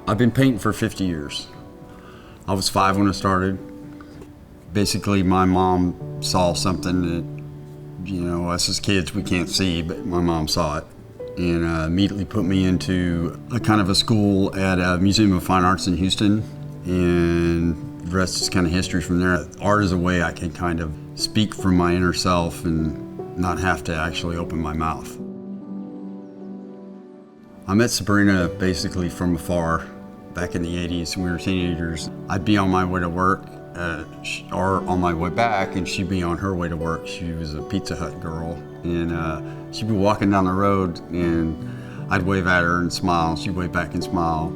I've been painting for 50 years. I was 5 when I started. Basically, my mom saw something that, us as kids, we can't see, but my mom saw it. And immediately put me into a kind of a school at a Museum of Fine Arts in Houston. And the rest is kind of history from there. Art is a way I can kind of speak from my inner self and not have to actually open my mouth. I met Sabrina basically from afar back in the 80s when we were teenagers. I'd be on my way to work or on my way back, and she'd be on her way to work. She was a Pizza Hut girl, and she'd be walking down the road, and I'd wave at her and smile. She'd wave back and smile.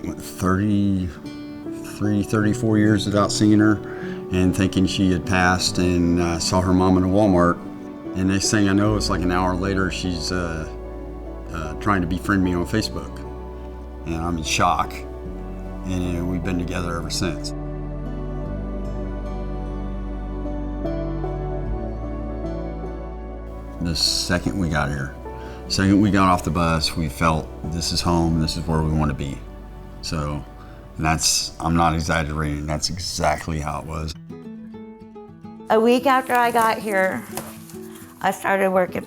34 years without seeing her and thinking she had passed, and saw her mom in a Walmart. And next thing I know, it's like an hour later, she's trying to befriend me on Facebook. And I'm in shock. And we've been together ever since. The second we got here, second we got off the bus, we felt this is home, this is where we want to be. So I'm not exaggerating, that's exactly how it was. A week after I got here, I started working.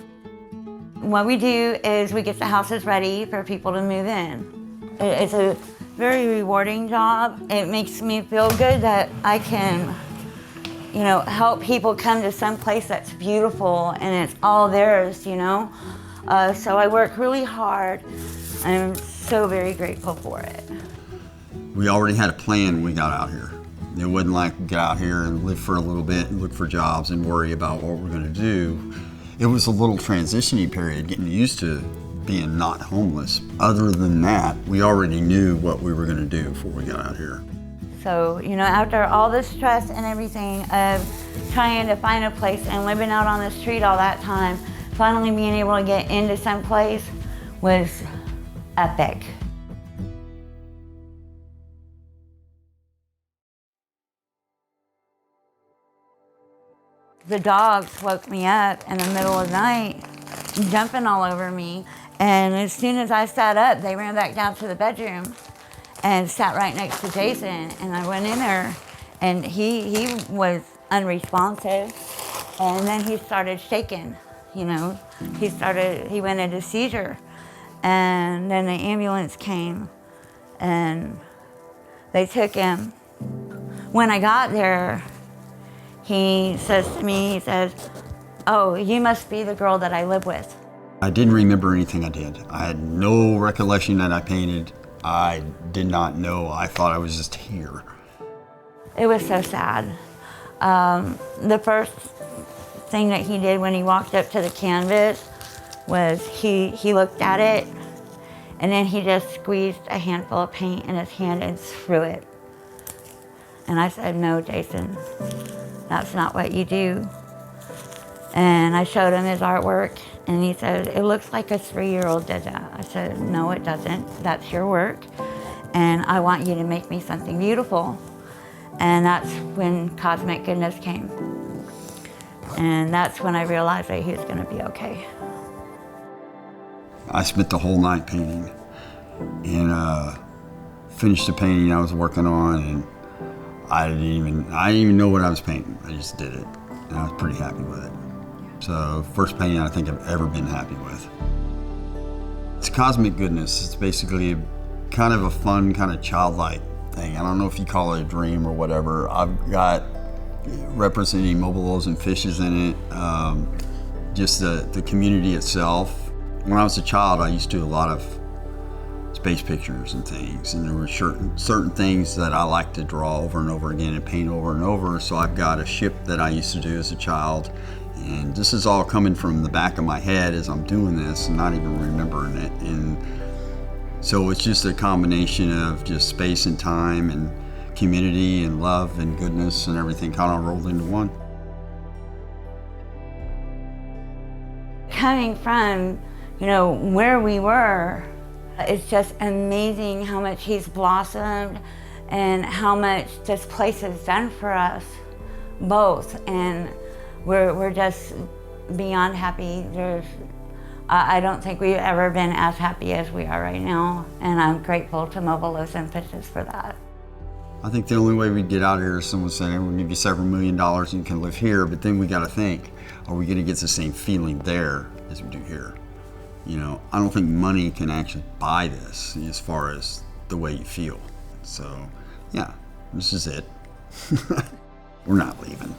What we do is we get the houses ready for people to move in. It's a very rewarding job. It makes me feel good that I can, help people come to some place that's beautiful and it's all theirs, So I work really hard. I'm so very grateful for it. We already had a plan when we got out here. It wasn't like we get out here and live for a little bit and look for jobs and worry about what we're gonna do. It was a little transitioning period, getting used to being not homeless. Other than that, we already knew what we were gonna do before we got out here. So, after all the stress and everything of trying to find a place and living out on the street all that time, finally being able to get into some place was epic. The dogs woke me up in the middle of the night, jumping all over me. And as soon as I sat up, they ran back down to the bedroom and sat right next to Jason. And I went in there, and he was unresponsive. And then he started shaking, He went into seizure. And then the ambulance came, and they took him. When I got there, he says to me, "Oh, you must be the girl that I live with." I didn't remember anything I did. I had no recollection that I painted. I did not know. I thought I was just here. It was so sad. The first thing that he did when he walked up to the canvas was he looked at it, and then he just squeezed a handful of paint in his hand and threw it. And I said, "No, Jason, that's not what you do." And I showed him his artwork, and he said, "It looks like a 3-year-old did that." I said, "No, it doesn't. That's your work, and I want you to make me something beautiful." And that's when Cosmic Goodness came. And that's when I realized that he was gonna be okay. I spent the whole night painting, and finished the painting I was working on, and I didn't even know what I was painting. I just did it, and I was pretty happy with it. So, first painting I think I've ever been happy with. It's Cosmic Goodness. It's basically kind of a fun, kind of childlike thing. I don't know if you call it a dream or whatever. I've got representing mobilos and fishes in it, just the community itself. When I was a child, I used to do a lot of space pictures and things, and there were certain things that I like to draw over and over again and paint over and over. So I've got a ship that I used to do as a child, and this is all coming from the back of my head as I'm doing this and not even remembering it. And so it's just a combination of just space and time and community and love and goodness and everything kind of rolled into one. Coming from, where we were, it's just amazing how much he's blossomed and how much this place has done for us both. And we're just beyond happy. There's I don't think we've ever been as happy as we are right now, and I'm grateful to Mobile Loaves and Fishes for that. I think the only way we'd get out of here is someone saying, hey, we'll give you several $1 million and you can live here, but then we got to think, are we going to get the same feeling there as we do here? You know, I don't think money can actually buy this as far as the way you feel. So, yeah, this is it. We're not leaving.